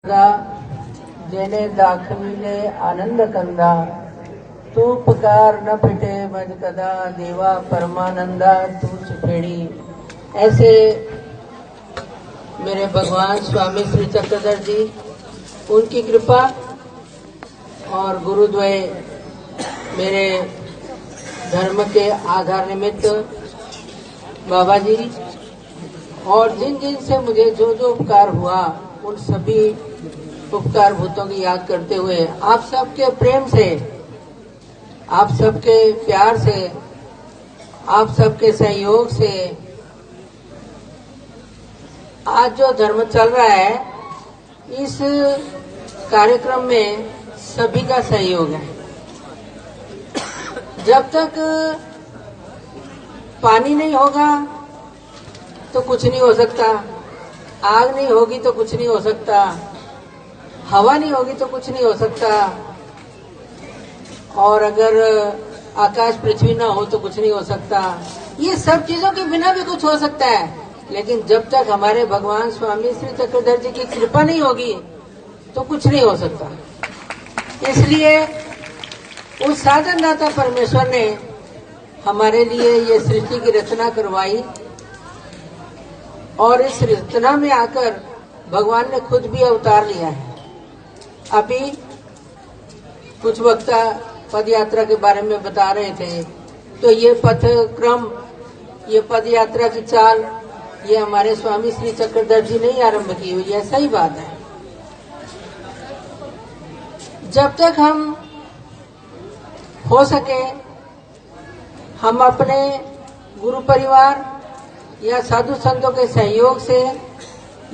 जेने दाखविले आनंद कंदा तू पुकार न फिटे मज कदा देवा परमानंदा तूच फेड़ी। ऐसे मेरे भगवान स्वामी श्री चक्रधर जी, उनकी कृपा और गुरुद्वय मेरे धर्म के आधार निमित्त बाबा जी, और जिन जिन से मुझे जो जो उपकार हुआ उन सभी उपकार भूतों की याद करते हुए आप सबके प्रेम से, आप सबके प्यार से, आप सबके सहयोग से आज जो धर्म चल रहा है, इस कार्यक्रम में सभी का सहयोग है। जब तक पानी नहीं होगा तो कुछ नहीं हो सकता, आग नहीं होगी तो कुछ नहीं हो सकता, हवा नहीं होगी तो कुछ नहीं हो सकता, और अगर आकाश पृथ्वी ना हो तो कुछ नहीं हो सकता। ये सब चीजों के बिना भी कुछ हो सकता है, लेकिन जब तक हमारे भगवान स्वामी श्री चक्रधर जी की कृपा नहीं होगी तो कुछ नहीं हो सकता। इसलिए उस साधन दाता परमेश्वर ने हमारे लिए ये सृष्टि की रचना करवाई, और इस रचना में आकर भगवान ने खुद भी अवतार लिया है। अभी कुछ वक्ता पद यात्रा के बारे में बता रहे थे, तो ये पथ क्रम, ये पद यात्रा की चाल, ये हमारे स्वामी श्री चक्रधर जी ने ही आरंभ की हुई है। सही बात है। जब तक हम हो सके हम अपने गुरु परिवार या साधु संतों के सहयोग से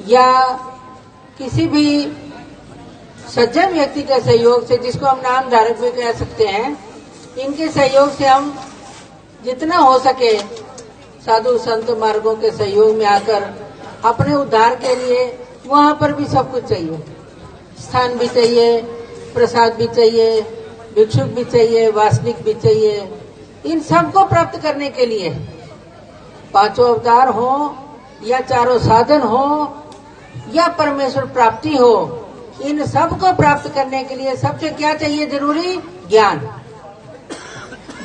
या किसी भी सज्जन व्यक्ति के सहयोग से, जिसको हम नाम धारक भी कह सकते हैं, इनके सहयोग से हम जितना हो सके साधु संत मार्गों के सहयोग में आकर अपने उद्धार के लिए, वहां पर भी सब कुछ चाहिए। स्थान भी चाहिए, प्रसाद भी चाहिए, भिक्षुक भी चाहिए, वासनिक भी चाहिए। इन सबको प्राप्त करने के लिए पांचों अवतार हो या चारों साधन हो या परमेश्वर प्राप्ति हो, इन सब को प्राप्त करने के लिए सबसे क्या चाहिए? जरूरी ज्ञान।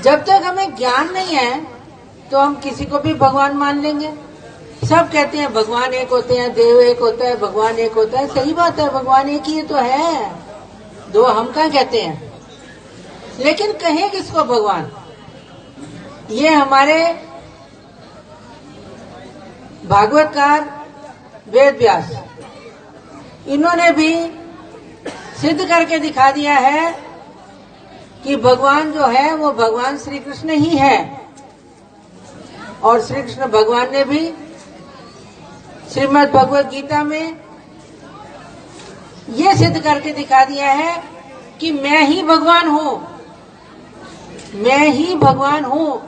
जब तक हमें ज्ञान नहीं है तो हम किसी को भी भगवान मान लेंगे। सब कहते हैं भगवान एक होते हैं, देव एक होता है, भगवान एक होता है। सही बात है, भगवान एक ही तो है, दो हम क्या कहते हैं। लेकिन कहें किसको भगवान? ये हमारे भागवतकार वेद व्यास, इन्होंने भी सिद्ध करके दिखा दिया है कि भगवान जो है वो भगवान श्री कृष्ण ही है। और श्री कृष्ण भगवान ने भी श्रीमद् भगवत गीता में ये सिद्ध करके दिखा दिया है कि मैं ही भगवान हूँ, मैं ही भगवान हूँ।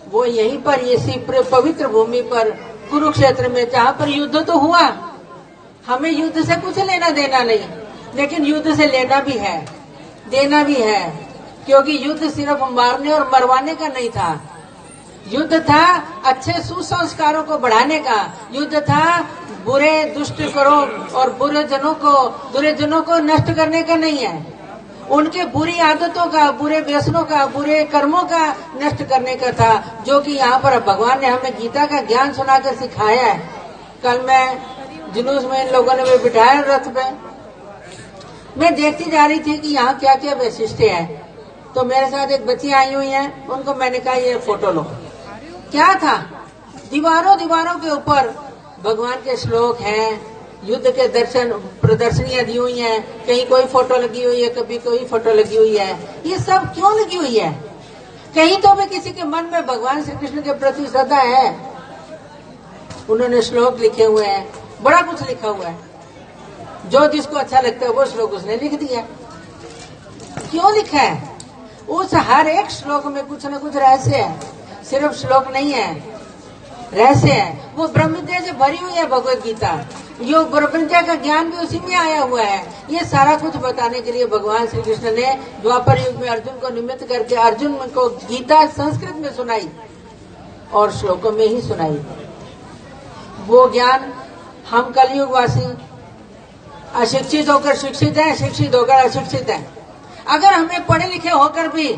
वो यहीं पर इसी पवित्र भूमि पर कुरुक्षेत्र में, जहाँ पर युद्ध तो हुआ, हमें युद्ध से कुछ लेना देना नहीं, लेकिन युद्ध से लेना भी है, देना भी है। क्योंकि युद्ध सिर्फ मारने और मरवाने का नहीं था, युद्ध था अच्छे सुसंस्कारों को बढ़ाने का, युद्ध था बुरे दुष्ट करो और बुरे जनों को नष्ट करने का नहीं है, उनके बुरी आदतों का, बुरे व्यसनों का, बुरे कर्मों का नष्ट करने का था, जो कि यहाँ पर भगवान ने हमें गीता का ज्ञान सुनाकर सिखाया है। कल मैं जुलूस में इन लोगों ने भी बिठाया रथ पे, मैं देखती जा रही थी कि यहाँ क्या क्या वैशिष्ट्य है। तो मेरे साथ एक बच्ची आई हुई है, उनको मैंने कहा ये फोटो लो। क्या था? दीवारों के ऊपर भगवान के श्लोक हैं, युद्ध के दर्शन प्रदर्शनियां दी हुई हैं, कहीं कोई फोटो लगी हुई है, कभी कोई फोटो लगी हुई है। ये सब क्यों लगी हुई है? कहीं तो भी किसी के मन में भगवान श्री कृष्ण के प्रति श्रद्धा है। उन्होंने श्लोक लिखे हुए हैं, बड़ा कुछ लिखा हुआ है, जो जिसको अच्छा लगता है वो श्लोक उसने लिख दिया। क्यों लिखा है? उस हर एक श्लोक में कुछ न कुछ रहस्य है, सिर्फ श्लोक नहीं है, रहस्य है। वो ब्रह्म विद्या से भरी हुई है भगवत गीता, यो ब्रह्म विद्या का ज्ञान भी उसी में आया हुआ है। ये सारा कुछ बताने के लिए भगवान श्री कृष्ण ने द्वापर युग में अर्जुन को निमित्त करके अर्जुन को गीता संस्कृत में सुनाई और श्लोकों में ही सुनाई। वो ज्ञान हम कलयुग वासी अशिक्षित होकर शिक्षित है, शिक्षित होकर अशिक्षित है। अगर हमें पढ़े लिखे होकर भी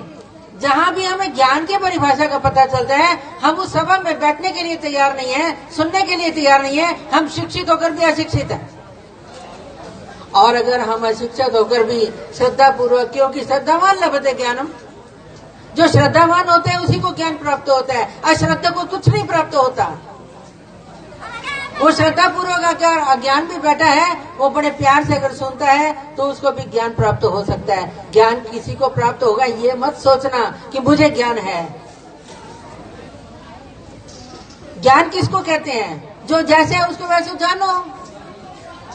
जहां भी हमें ज्ञान की परिभाषा का पता चलता है, हम उस सभा में बैठने के लिए तैयार नहीं है, सुनने के लिए तैयार नहीं है। हम शिक्षित होकर भी अशिक्षित हैं। और अगर हम अशिक्षित होकर भी श्रद्धा पूर्वक, क्योंकि श्रद्धावान लभते ज्ञानम, जो श्रद्धावान होते हैं उसी को ज्ञान प्राप्त होता है, अश्रद्धा को कुछ नहीं प्राप्त होता। वो श्रद्धा पूर्वक अगर अज्ञान भी बैठा है, वो बड़े प्यार से अगर सुनता है तो उसको भी ज्ञान प्राप्त हो सकता है। ज्ञान किसी को प्राप्त होगा ये मत सोचना कि मुझे ज्ञान है। ज्ञान किसको कहते हैं? जो जैसे है उसको वैसे जानो।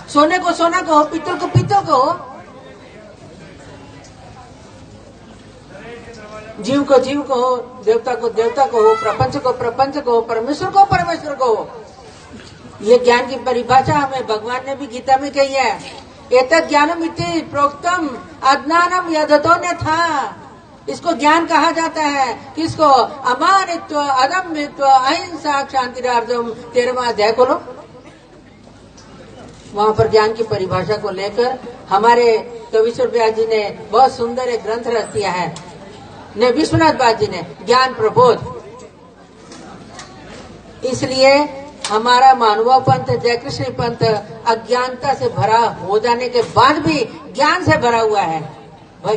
सोने को सोना कहो, पीतल को पीतल कहो, जीव को जीव कहो, देवता को देवता कहो, प्रपंच को प्रपंच कहो, परमेश्वर को परमेश्वर कहो। ये ज्ञान की परिभाषा हमें भगवान ने भी गीता में कही है। एतत् ज्ञानम इति प्रोक्तम अज्ञानम यदतो ने था। इसको ज्ञान कहा जाता है। किसको? अमानित्व, अदम्भित्व, अहिंसा, क्षांतिरार्जम। 13वां अध्याय खोलो, वहां पर ज्ञान की परिभाषा को लेकर हमारे कविश्वर व्यास जी ने बहुत सुंदर एक ग्रंथ रच दिया है, ने विश्वनाथ व्यास जी ने, ज्ञान प्रबोध। इसलिए हमारा मानवा पंथ, जय कृष्ण पंथ अज्ञानता से भरा हो जाने के बाद भी ज्ञान से भरा हुआ है,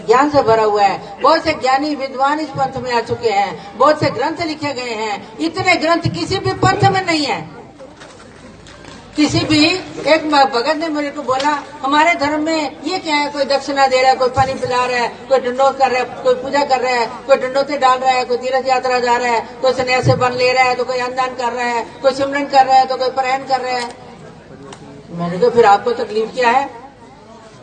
ज्ञान से भरा हुआ है। बहुत से ज्ञानी विद्वान इस पंथ में आ चुके हैं, बहुत से ग्रंथ लिखे गए हैं। इतने ग्रंथ किसी भी पंथ में नहीं है। किसी भी एक भगत ने मेरे को बोला, हमारे धर्म में ये क्या है? कोई दक्षिणा दे रहा है, कोई पानी पिला रहा है, कोई दंडोत कर रहा है, कोई पूजा कर रहा है, कोई दंडोते डाल रहा है, कोई तीर्थ यात्रा जा रहा है, कोई सन्यास से बन ले रहा है, तो कोई अन्नदान कर रहा है, कोई सिमरन कर रहा है, तो कोई पारायण कर रहा है। मैंने कहा फिर आपको तकलीफ क्या है?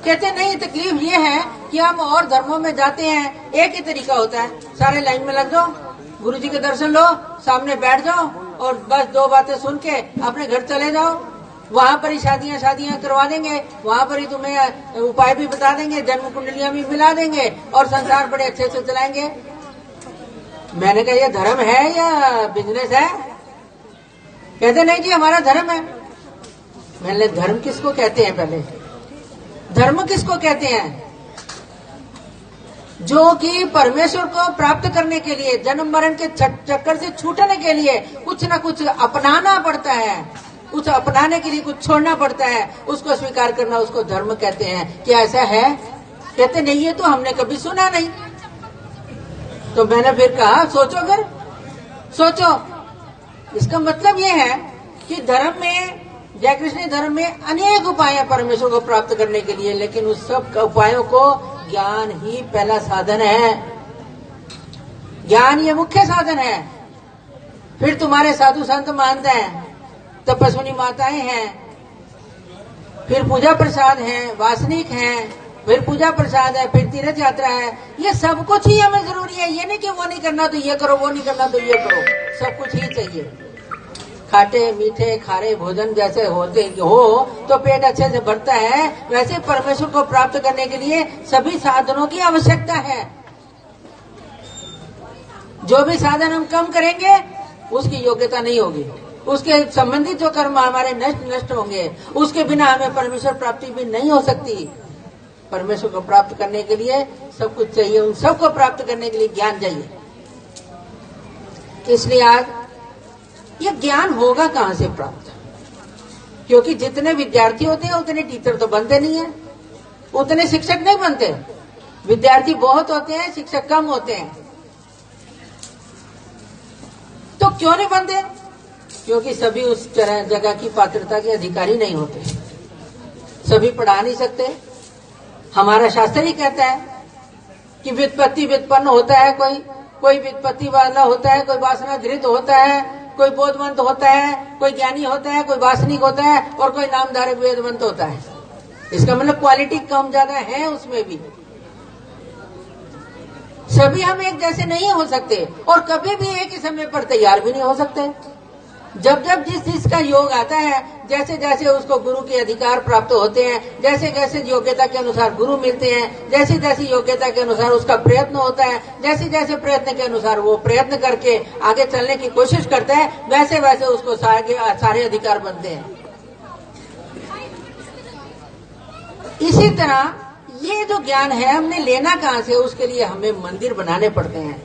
कहते नहीं, तकलीफ ये है कि हम और धर्मों में जाते हैं, एक ही तरीका होता है, सारे लाइन में लग जाओ, गुरु जी के दर्शन लो, सामने बैठ जाओ और बस 2 बातें सुन के अपने घर चले जाओ। वहां पर ही शादियां करवा देंगे, वहां पर ही तुम्हें उपाय भी बता देंगे, जन्म कुंडलियां भी मिला देंगे और संसार बड़े अच्छे से चलाएंगे। मैंने कहा ये धर्म है या बिजनेस है? कहते नहीं जी हमारा धर्म है। मैंने धर्म किसको कहते हैं? पहले धर्म किसको कहते हैं? जो कि परमेश्वर को प्राप्त करने के लिए, जन्म मरण के चक्कर से छूटने के लिए कुछ न कुछ अपनाना पड़ता है, उस अपनाने के लिए कुछ छोड़ना पड़ता है, उसको स्वीकार करना, उसको धर्म कहते हैं। क्या ऐसा है? कहते नहीं, ये तो हमने कभी सुना नहीं। तो मैंने फिर कहा सोचो, फिर सोचो। इसका मतलब ये है कि धर्म में, जय कृष्ण धर्म में अनेक उपाय है परमेश्वर को प्राप्त करने के लिए, लेकिन उस सब उपायों को ज्ञान ही पहला साधन है। ज्ञान ये मुख्य साधन है। फिर तुम्हारे साधु संत मानते हैं, तपस्विनी माताएं हैं, फिर पूजा प्रसाद है, वासनिक हैं, फिर पूजा प्रसाद है, फिर तीर्थ यात्रा है। ये सब कुछ ही हमें जरूरी है। ये नहीं कि वो नहीं करना तो ये करो, वो नहीं करना तो ये करो, सब कुछ ही चाहिए। खाटे मीठे खारे भोजन जैसे होते हो तो पेट अच्छे से भरता है, वैसे परमेश्वर को प्राप्त करने के लिए सभी साधनों की आवश्यकता है। जो भी साधन हम कम करेंगे उसकी योग्यता नहीं होगी, उसके संबंधित जो कर्म हमारे नष्ट होंगे, उसके बिना हमें परमेश्वर प्राप्ति भी नहीं हो सकती। परमेश्वर को प्राप्त करने के लिए सब कुछ चाहिए, उन सबको प्राप्त करने के लिए ज्ञान चाहिए। इसलिए आज ये ज्ञान होगा कहां से प्राप्त? क्योंकि जितने विद्यार्थी होते हैं उतने टीचर तो बनते नहीं है, उतने शिक्षक नहीं बनते। विद्यार्थी बहुत होते हैं, शिक्षक कम होते हैं। तो क्यों नहीं बनते? क्योंकि सभी उस तरह जगह की पात्रता के अधिकारी नहीं होते, सभी पढ़ा नहीं सकते। हमारा शास्त्र ही कहता है कि व्युत्पत्ति व्युत्पन्न होता है, कोई व्युत्पत्ति वाला होता है, कोई वासना धृत होता है, कोई बोधवंत होता है, कोई ज्ञानी होता है, कोई वासनिक होता है और कोई नामधारक वेदवंत होता है। इसका मतलब क्वालिटी कम ज्यादा है उसमें भी। सभी हम एक जैसे नहीं हो सकते और कभी भी एक ही समय पर तैयार भी नहीं हो सकते। जब जब जिस चीज का योग आता है, जैसे जैसे उसको गुरु के अधिकार प्राप्त होते हैं, जैसे जैसे योग्यता के अनुसार गुरु मिलते हैं, जैसी जैसी योग्यता के अनुसार उसका प्रयत्न होता है, जैसे जैसे प्रयत्न के अनुसार वो प्रयत्न करके आगे चलने की कोशिश करता है, वैसे वैसे उसको सारे अधिकार बनते हैं। इसी तरह ये जो ज्ञान है हमने लेना कहाँ से, उसके लिए हमें मंदिर बनाने पड़ते हैं।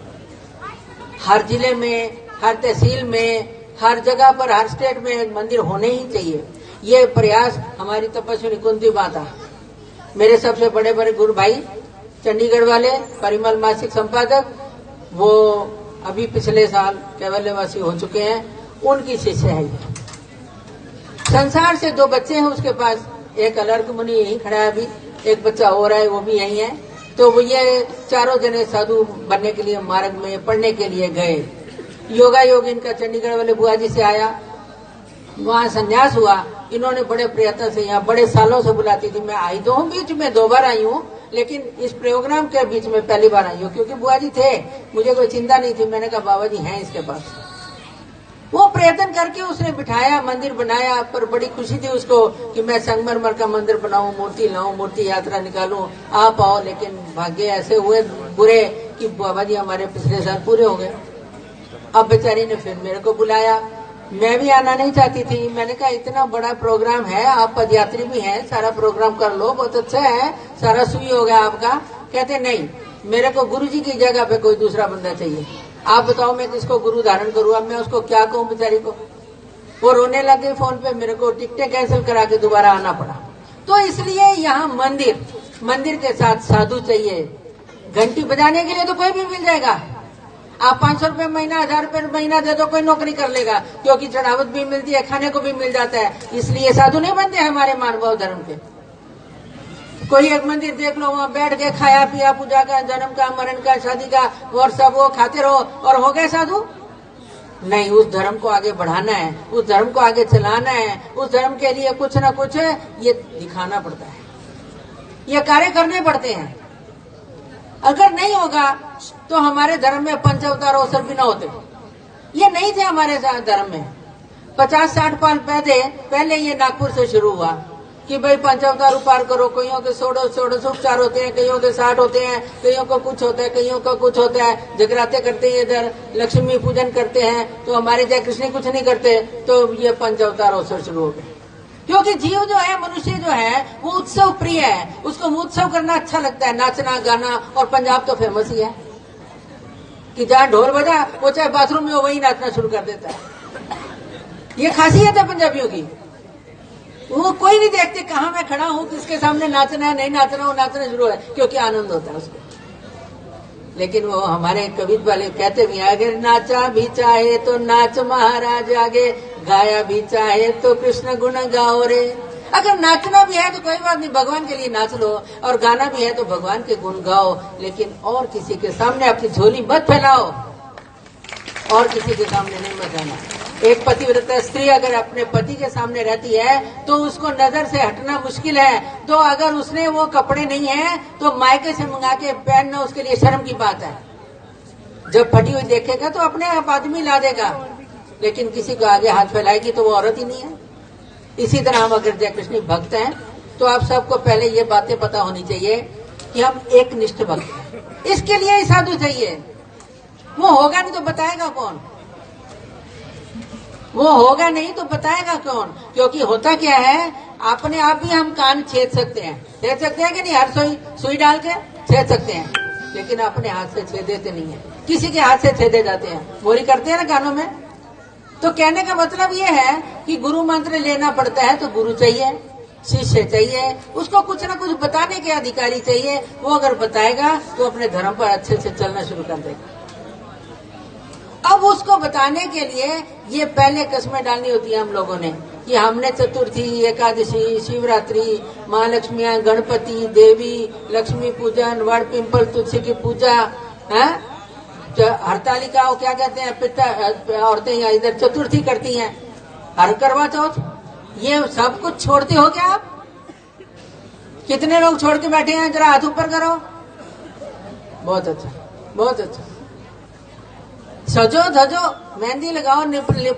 हर जिले में, हर तहसील में, हर जगह पर, हर स्टेट में मंदिर होने ही चाहिए। ये प्रयास हमारी तपस्विनी कुंती माता, मेरे सबसे बड़े बड़े गुरु भाई चंडीगढ़ वाले परिमल मासिक संपादक, वो अभी पिछले साल कैवल्यवासी हो चुके हैं, उनकी शिष्य है ये। संसार से 2 बच्चे हैं उसके पास, एक अलर्क मुनि यहीं खड़ा है अभी, एक बच्चा हो रहा है वो भी यही है। तो वो ये चारों जने साधु बनने के लिए मार्ग में पढ़ने के लिए गए। योगा योग इनका चंडीगढ़ वाले बुआ जी से आया, वहाँ संन्यास हुआ। इन्होंने बड़े प्रयत्न से, यहाँ बड़े सालों से बुलाती थी, मैं आई तो हूँ, बीच में 2 बार आई हूँ, लेकिन इस प्रोग्राम के बीच में पहली बार आई हूँ, क्योंकि बुआ जी थे, मुझे कोई चिंता नहीं थी। मैंने कहा बाबा जी हैं इसके पास। वो प्रयत्न करके उसने बिठाया, मंदिर बनाया, पर बड़ी खुशी थी उसको कि मैं संगमरमर का मंदिर बनाऊं, मूर्ति लाऊं, मूर्ति यात्रा निकालूं, आप आओ। लेकिन भाग्य ऐसे हुए बुरे कि बाबा जी हमारे पिछले साल पूरे हो गए। अब बेचारी ने फिर मेरे को बुलाया, मैं भी आना नहीं चाहती थी। मैंने कहा इतना बड़ा प्रोग्राम है, आप पदयात्री भी हैं, सारा प्रोग्राम कर लो, बहुत अच्छा है, सारा सुई हो गया आपका। कहते नहीं, मेरे को गुरु जी की जगह पे कोई दूसरा बंदा चाहिए। आप बताओ मैं किसको गुरु धारण करूँ? अब मैं उसको क्या कहूँ बेचारी को? वो रोने लग गई फोन पे, मेरे को टिकटें कैंसिल करा के दोबारा आना पड़ा। तो इसलिए यहाँ मंदिर के साथ साधु चाहिए। घंटी बजाने के लिए तो कोई भी मिल जाएगा, आप 500 रुपए महीना, 1000 रुपए महीना दे दो, कोई नौकरी कर लेगा, क्योंकि चढ़ावत भी मिलती है, खाने को भी मिल जाता है। इसलिए साधु नहीं बनते हमारे मानव धर्म के। कोई एक मंदिर देख लो, वहाँ बैठ के खाया पिया, पूजा का, जन्म का, मरण का, शादी का, और सब वो खाते रहो और हो गए साधु? नहीं, उस धर्म को आगे बढ़ाना है, उस धर्म को आगे चलाना है, उस धर्म के लिए कुछ ना कुछ ये दिखाना पड़ता है, ये कार्य करने पड़ते हैं। अगर नहीं होगा तो हमारे धर्म में 5 अवतार अवसर भी न होते। ये नहीं थे हमारे धर्म में। 50-60 साल पहले ये नागपुर से शुरू हुआ कि भाई 5 अवतार उपार करो। कईयों के 16 उपचार होते हैं, कईयों के 60 होते हैं, कईयों को कुछ होता है, कईयों का कुछ होता है। जगराते करते हैं, इधर लक्ष्मी पूजन करते हैं, तो हमारे जय कृष्ण कुछ नहीं करते। तो ये 5 अवतार अवसर शुरू हो गए, क्योंकि जीव जो है, मनुष्य जो है, वो उत्सव प्रिय है, उसको उत्सव करना अच्छा लगता है, नाचना गाना। और पंजाब तो फेमस ही है कि जहाँ ढोल बजा वो चाहे बाथरूम में हो वही नाचना शुरू कर देता है। ये खासियत है पंजाबियों की। वो कोई नहीं देखते कहाँ मैं खड़ा हूँ, किसके सामने नाचना है, नहीं नाचना, वो नाचना शुरू है, क्योंकि आनंद होता है उसको। लेकिन वो हमारे कवि वाले कहते भी, अगर नाचा भी चाहे तो नाच महाराज आगे, गाया भी चाहे तो कृष्ण गुण गाओ रे। अगर नाचना भी है तो कोई बात नहीं, भगवान के लिए नाच लो, और गाना भी है तो भगवान के गुण गाओ, लेकिन और किसी के सामने अपनी झोली मत फैलाओ, और किसी के सामने नहीं मत जाना। एक पतिव्रता स्त्री अगर अपने पति के सामने रहती है तो उसको नजर से हटना मुश्किल है। तो अगर उसने वो कपड़े नहीं है तो मायके से मंगा के पहनना उसके लिए शर्म की बात है। जब फटी हुई देखेगा तो अपने आप आदमी ला देगा, लेकिन किसी को आगे हाथ फैलाएगी तो वो औरत ही नहीं है। इसी तरह हम अगर जय कृष्ण भक्त हैं तो आप सबको पहले ये बातें पता होनी चाहिए कि हम एक निष्ठ भक्त हैं। इसके लिए ही साधु चाहिए। वो होगा नहीं तो बताएगा कौन? वो होगा नहीं तो बताएगा कौन? क्योंकि होता क्या है, अपने आप ही हम कान छेद सकते हैं कि नहीं? हर सुई डाल के छेद सकते हैं, लेकिन अपने हाथ से छेदेते नहीं है, किसी के हाथ से छेदे जाते हैं। मोरी करते हैं ना कानों में। तो कहने का मतलब ये है कि गुरु मंत्र लेना पड़ता है तो गुरु चाहिए, शिष्य चाहिए, उसको कुछ ना कुछ बताने के अधिकारी चाहिए। वो अगर बताएगा तो अपने धर्म पर अच्छे से चलना शुरू कर देगा। अब उसको बताने के लिए ये पहले कस्में डालनी होती है हम लोगों ने कि हमने चतुर्थी, एकादशी, शिवरात्रि, महालक्ष्मियां, गणपति, देवी, लक्ष्मी पूजन, वड़ पिंपल, तुलसी की पूजा, है हरतालिका, क्या कहते हैं, पिता औरतें इधर चतुर्थी करती हैं, हर करवा चौथ, ये सब कुछ छोड़ते हो क्या आप? कितने लोग छोड़ के बैठे हैं? जरा हाथ ऊपर करो। बहुत अच्छा, बहुत अच्छा। सजो धजो, मेहंदी लगाओ,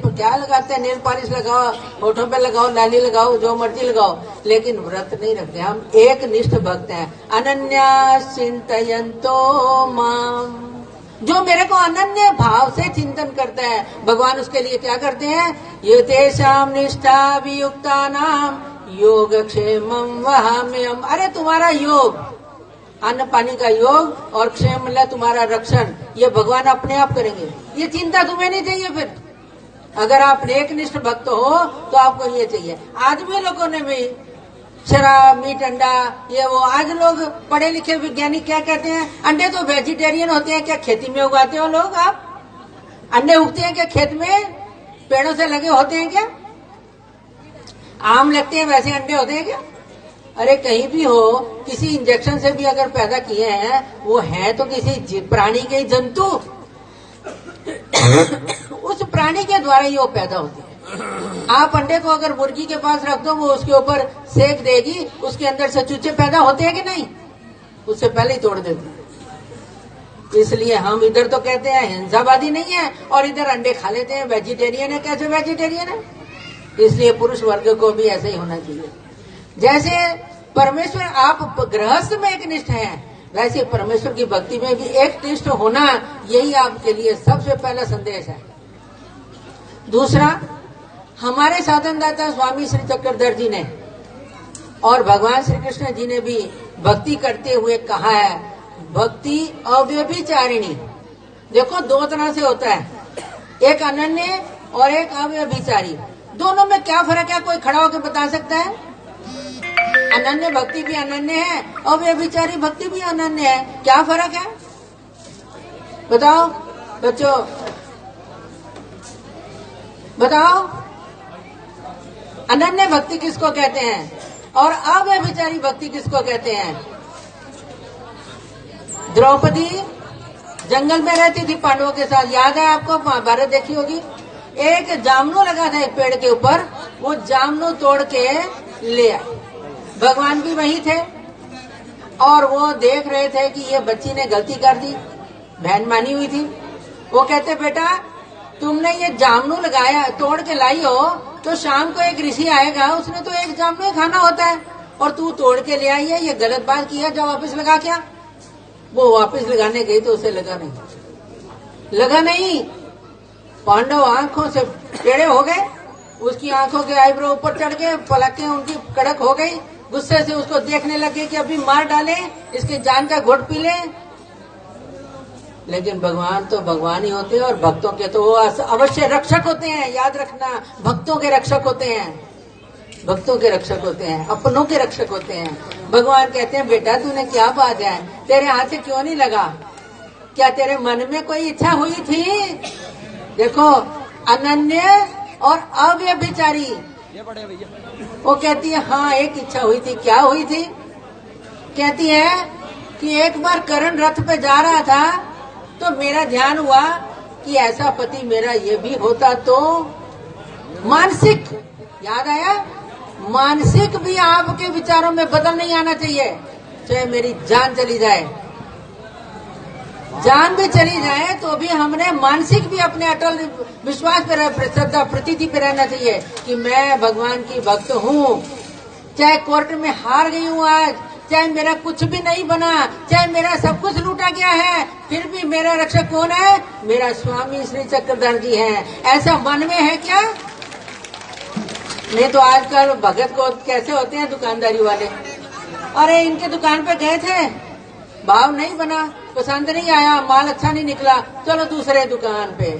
क्या लगाते हैं, नेल पॉलिश लगाओ, होठों पे लगाओ, लाली लगाओ, जो मर्जी लगाओ, लेकिन व्रत नहीं रखते। हम एक निष्ठ भक्त हैं। अनन्या चिंतयन्तो माम, जो मेरे को अनन्य भाव से चिंतन करता है, भगवान उसके लिए क्या करते हैं? ये तेषाम निष्ठा वियुक्ता नाम योगक्षेमं वहाम्यहम्। अरे तुम्हारा योग, अन्न पानी का योग और क्षेम मतलब तुम्हारा रक्षण, ये भगवान अपने आप करेंगे। ये चिंता तुम्हें नहीं चाहिए। फिर अगर आप एकनिष्ठ भक्त हो तो आपको ये चाहिए। आदमी लोगों ने भी शराब, मीट, अंडा, ये वो, आज लोग पढ़े लिखे वैज्ञानिक क्या कहते हैं, अंडे तो वेजिटेरियन होते हैं। क्या खेती में उगाते हो लोग? आप अंडे उगते हैं क्या खेत में? पेड़ों से लगे होते हैं क्या? आम लगते हैं वैसे अंडे होते हैं क्या? अरे कहीं भी हो, किसी इंजेक्शन से भी अगर पैदा किए हैं, वो है तो किसी प्राणी के जंतु। उस प्राणी के द्वारा ही वो पैदा होती है। आप अंडे को अगर मुर्गी के पास रख दो, वो उसके ऊपर सेक देगी, उसके अंदर से चूचे पैदा होते हैं कि नहीं? उससे पहले ही तोड़ देती है। इसलिए हम इधर तो कहते हैं हिंसावादी नहीं है, और इधर अंडे खा लेते हैं, वेजिटेरियन है। कैसे वेजिटेरियन है? इसलिए पुरुष वर्ग को भी ऐसे ही होना चाहिए। जैसे परमेश्वर आप गृहस्थ में एक निष्ठ है, वैसे परमेश्वर की भक्ति में भी एक निष्ठ होना, यही आपके लिए सबसे पहला संदेश है। दूसरा, हमारे साधनदाता स्वामी श्री चक्रधर जी ने और भगवान श्री कृष्ण जी ने भी भक्ति करते हुए कहा है, भक्ति अव्यभिचारिणी। देखो दो तरह से होता है, एक अनन्य और एक अव्यभिचारी। दोनों में क्या फर्क है? कोई खड़ा होकर बता सकता है? अनन्य भक्ति भी अनन्य है, अव्यभिचारी भक्ति भी अनन्य है। क्या फर्क है बताओ बच्चों, बताओ। अनन्य भक्ति किसको कहते हैं और अव्यभिचारी भक्ति किसको कहते हैं? द्रौपदी जंगल में रहती थी पांडवों के साथ, याद है आपको? महाभारत देखी होगी। एक जामनू लगा था एक पेड़ के ऊपर, वो जामनू तोड़ के ले आए। भगवान भी वहीं थे और वो देख रहे थे कि ये बच्ची ने गलती कर दी, बहन मानी हुई थी। वो कहते, बेटा तुमने ये जामनू लगाया, तोड़ के लाई हो, तो शाम को एक ऋषि आएगा, उसने तो एक जामनू ही खाना होता है, और तू तोड़ के ले आई है, ये गलत बात की है, जाओ वापस लगा। क्या? वो वापस लगाने गई तो उसे लगा नहीं। पांडव आंखों से टेढ़े हो गए, उसकी आंखों के आईब्रो ऊपर चढ़ गए, पलकें उनकी कड़क हो गई, गुस्से से उसको देखने लगे कि अभी मार डाले, इसके जान का घोट पी ले। लेकिन भगवान तो भगवान ही होते हैं, और भक्तों के तो अवश्य रक्षक होते हैं। याद रखना, भक्तों के रक्षक होते हैं, भक्तों के रक्षक होते हैं, अपनों के रक्षक होते हैं। भगवान कहते हैं, बेटा तूने क्या बात है, तेरे हाथ से क्यों नहीं लगा? क्या तेरे मन में कोई इच्छा हुई थी? देखो, अनन्य और अव्यभिचारी। वो कहती है, हाँ एक इच्छा हुई थी। क्या हुई थी? कहती है कि एक बार कर्ण रथ पे जा रहा था, तो मेरा ध्यान हुआ कि ऐसा पति मेरा ये भी होता तो। मानसिक, याद आया? मानसिक भी आपके विचारों में बदल नहीं आना चाहिए। चाहे मेरी जान चली जाए, जान भी चली जाए, तो भी हमने मानसिक भी अपने अटल विश्वास पे, श्रद्धा, प्रतीति पे रहना चाहिए कि मैं भगवान की भक्त हूँ। चाहे कोर्ट में हार गई हूँ आज, चाहे मेरा कुछ भी नहीं बना, चाहे मेरा सब कुछ लूटा गया है, फिर भी मेरा रक्षक कौन है? मेरा स्वामी श्री चक्रधर जी हैं। ऐसा मन में है क्या? नहीं तो आजकल भगत को कैसे होते हैं दुकानदारी वाले, अरे इनके दुकान पे गए थे, भाव नहीं बना, पसंद नहीं आया, माल अच्छा नहीं निकला, चलो दूसरे दुकान पे।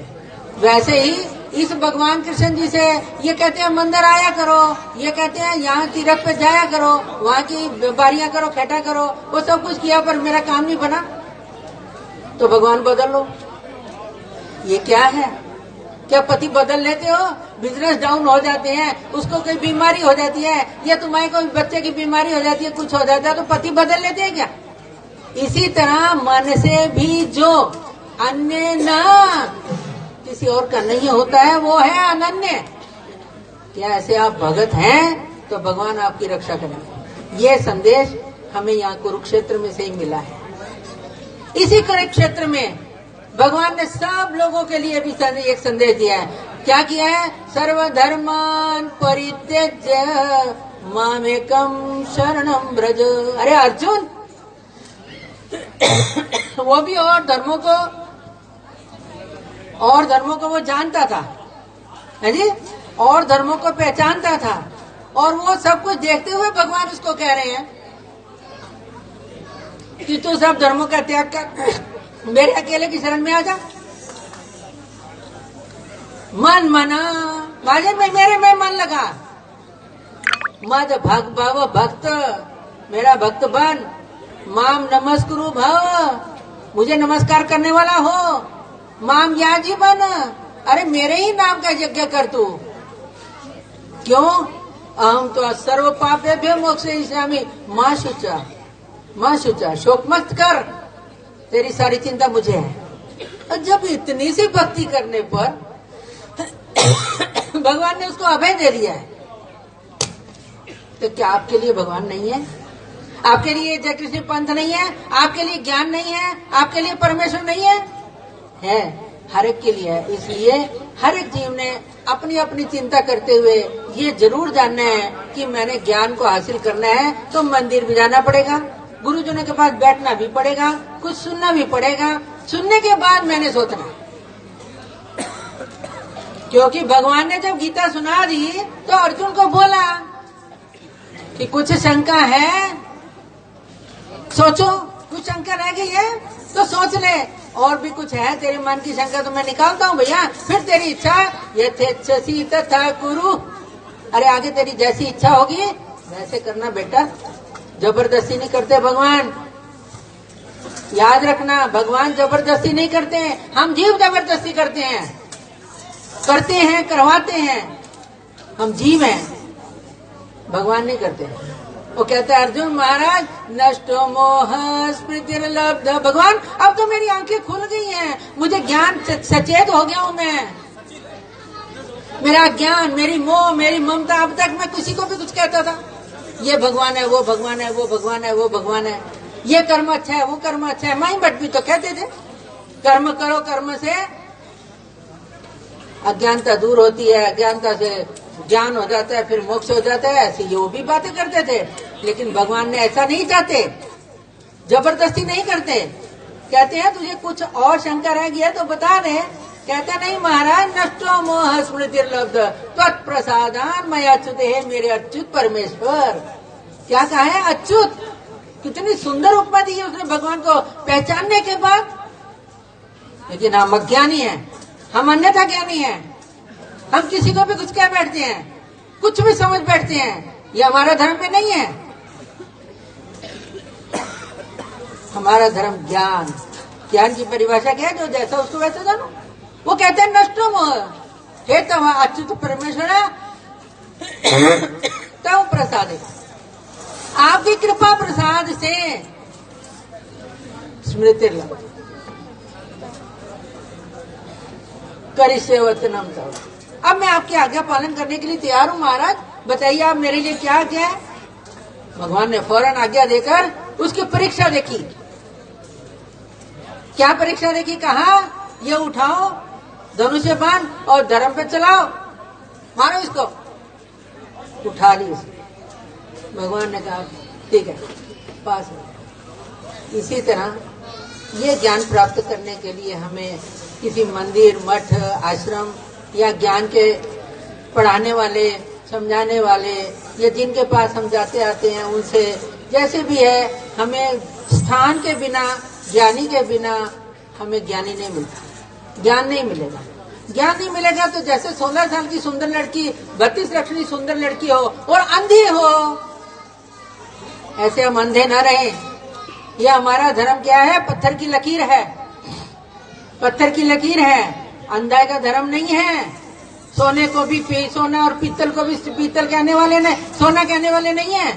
वैसे ही इस भगवान कृष्ण जी से ये कहते हैं मंदिर आया करो, ये कहते हैं यहाँ तीर्थ पे जाया करो, वहाँ की बारियां करो, खेटा करो, वो सब कुछ किया, पर मेरा काम नहीं बना, तो भगवान बदल लो। ये क्या है? क्या पति बदल लेते हो? बिजनेस डाउन हो जाते हैं, उसको कोई बीमारी हो जाती है, या तुम्हारे कोई बच्चे की बीमारी हो जाती है, कुछ हो जाता है, तो पति बदल लेते हैं क्या? इसी तरह मन से भी जो अन्य ना किसी और का नहीं होता है, वो है अनन्य। क्या ऐसे आप भगत हैं तो भगवान आपकी रक्षा करेंगे। ये संदेश हमें यहाँ कुरुक्षेत्र में से ही मिला है। इसी कुरुक्षेत्र में भगवान ने सब लोगों के लिए भी एक संदेश दिया है। क्या किया है? सर्वधर्मान परित्यज्य मामेकम शरणम ब्रज। अरे अर्जुन, वो भी और धर्मों को वो जानता था, है जी, और धर्मों को पहचानता था, और वो सब कुछ देखते हुए भगवान उसको कह रहे हैं कि तू सब धर्मों का त्याग कर, मेरे अकेले की शरण में आ जा। मन मना बाजे में मेरे में मन लगा, मद भग भव भक्त, मेरा भक्त बन, माम नमस्कुरु भव, मुझे नमस्कार करने वाला हो, माम याजी बन, अरे मेरे ही नाम का यज्ञ कर तू। क्यों? अहम तो सर्व पापेभ्यो मोक्षयिष्यामि मां शुचा, मां शुचा, शोक मत कर, तेरी सारी चिंता मुझे है। और जब इतनी सी भक्ति करने पर भगवान ने उसको अभय दे दिया है, तो क्या आपके लिए भगवान नहीं है? आपके लिए जय कृष्ण पंथ नहीं है? आपके लिए ज्ञान नहीं है? आपके लिए परमेश्वर नहीं है? है, हर एक के लिए है। इसलिए हर एक जीव ने अपनी अपनी चिंता करते हुए ये जरूर जानना है कि मैंने ज्ञान को हासिल करना है तो मंदिर भी जाना पड़ेगा, गुरुजनों के पास बैठना भी पड़ेगा, कुछ सुनना भी पड़ेगा, सुनने के बाद मैंने सोचना। क्योंकि भगवान ने जब गीता सुना दी तो अर्जुन को बोला कि कुछ शंका है, सोचो, कुछ शंका रह गई है तो सोच ले, और भी कुछ है तेरे मन की शंका तो मैं निकालता हूँ भैया, फिर तेरी इच्छा यथेच्छसी तथा कुरु, अरे आगे तेरी जैसी इच्छा होगी वैसे करना बेटा, जबरदस्ती नहीं करते भगवान। याद रखना, भगवान जबरदस्ती नहीं करते हैं, हम जीव जबरदस्ती करते हैं, करवाते हैं, हम जीव हैं, भगवान नहीं करते। वो कहते हैं अर्जुन महाराज नष्टो मोह स्मृतिर्लब्ध, भगवान अब तो मेरी आंखें खुल गई हैं, मुझे ज्ञान सचेत हो गया हूँ मैं, मेरा ज्ञान, मेरी मोह, मेरी ममता, अब तक मैं किसी को भी कुछ कहता था, ये भगवान है, वो भगवान है, वो भगवान है, वो भगवान है, ये कर्म अच्छा है, वो कर्म अच्छा है, माई भट्ट भी तो कहते थे कर्म करो, कर्म से अज्ञानता दूर होती है, अज्ञानता से ज्ञान हो जाता है, फिर मोक्ष हो जाता है, ऐसी वो भी बातें करते थे। लेकिन भगवान ने ऐसा नहीं चाहते, जबरदस्ती नहीं करते। कहते हैं तुझे कुछ और शंका रह गया तो बता दे, कहते नहीं महाराज नष्टो मोह स्मृतिर्लब्ध त्वत्प्रसादान मैं अच्युत है, मेरे अच्युत परमेश्वर। क्या कहा है? अच्युत। कितनी सुंदर उपमा दी है उसने भगवान को पहचानने के बाद। लेकिन हम अज्ञानी हैं, हम अन्यथा ज्ञानी हैं, हम किसी को भी कुछ कह बैठते हैं, कुछ भी समझ बैठते हैं, ये हमारा धर्म में नहीं है। हमारा धर्म ज्ञान, ज्ञान की परिभाषा क्या है? जो जैसा उसको वैसा जानो। वो कहते हैं नष्टो मोह हे तव अच्युत परमेश्वर तव प्रसाद, आपकी कृपा प्रसाद से स्मृति करिष्ये वचनम तव। अब मैं आपकी आज्ञा पालन करने के लिए तैयार हूँ महाराज, बताइए आप मेरे लिए क्या आज्ञा है? भगवान ने फौरन आज्ञा देकर उसकी परीक्षा देखी। क्या परीक्षा देखी? कहा ये उठाओ, धनुष से बांध और धर्म पे चलाओ, मारो इसको। उठा ली उसने। भगवान ने कहा ठीक है, पास हो। इसी तरह ये ज्ञान प्राप्त करने के लिए हमें किसी मंदिर, मठ, आश्रम या ज्ञान के पढ़ाने वाले, समझाने वाले या जिनके पास हम जाते आते हैं उनसे, जैसे भी है, हमें स्थान के बिना, ज्ञानी के बिना हमें ज्ञानी नहीं मिलता, ज्ञान नहीं मिलेगा। ज्ञान नहीं मिलेगा तो जैसे 16 साल की सुंदर लड़की 32 वर्ष की सुंदर लड़की हो और अंधी हो, ऐसे हम अंधे न रहें। यह हमारा धर्म क्या है? पत्थर की लकीर है, पत्थर की लकीर है, अंधा का धर्म नहीं है। सोने को भी सोना और पीतल को भी पीतल कहने वाले नहीं, सोना कहने वाले नहीं है।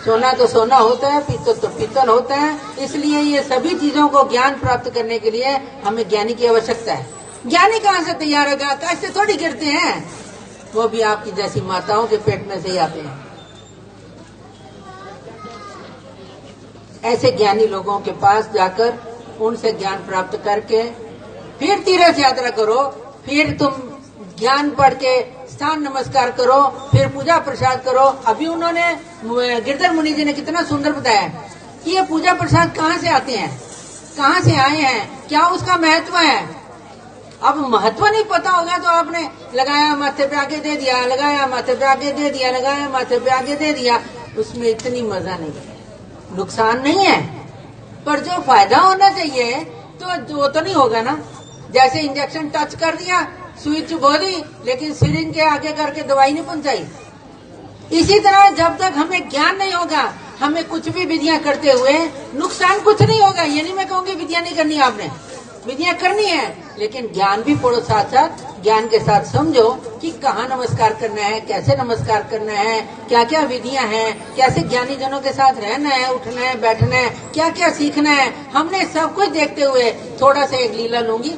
सोना तो सोना होता है, पीतल तो पीतल होता है। इसलिए ये सभी चीजों को ज्ञान प्राप्त करने के लिए हमें ज्ञानी की आवश्यकता है। ज्ञानी कहाँ से तैयार होगा? आकाश से थोड़ी गिरते हैं, वो भी आपकी जैसी माताओं के पेट में से ही आते हैं। ऐसे ज्ञानी लोगों के पास जाकर उनसे ज्ञान प्राप्त करके फिर तीर्थ यात्रा करो, फिर तुम ज्ञान पढ़ के स्थान नमस्कार करो, फिर पूजा प्रसाद करो। अभी उन्होंने गिरधर मुनि जी ने कितना सुंदर बताया कि ये पूजा प्रसाद कहाँ से आते हैं, कहाँ से आए हैं, क्या उसका महत्व है। अब महत्व नहीं पता होगा तो आपने लगाया माथे पे आके दे दिया, लगाया माथे पे आके दे दिया, लगाया माथे पे आके दे दिया, उसमें इतनी मजा नहीं है, नुकसान नहीं है, पर जो फायदा होना चाहिए तो वो तो नहीं होगा ना। जैसे इंजेक्शन टच कर दिया, सुई चुभो दी, लेकिन सिरिंज के आगे करके दवाई नहीं पहुंचाई। इसी तरह जब तक हमें ज्ञान नहीं होगा, हमें कुछ भी विधियां करते हुए नुकसान कुछ नहीं होगा। ये नहीं मैं कहूंगी विधियां नहीं करनी, आपने विधियां करनी है, लेकिन ज्ञान भी पढ़ो साथ साथ। ज्ञान के साथ समझो कि कहाँ नमस्कार करना है, कैसे नमस्कार करना है, क्या क्या विधियां हैं, कैसे ज्ञानी जनों के साथ रहना है, उठना है, बैठना है, क्या क्या सीखना है। हमने सब कुछ देखते हुए थोड़ा सा एक लीला लूंगी,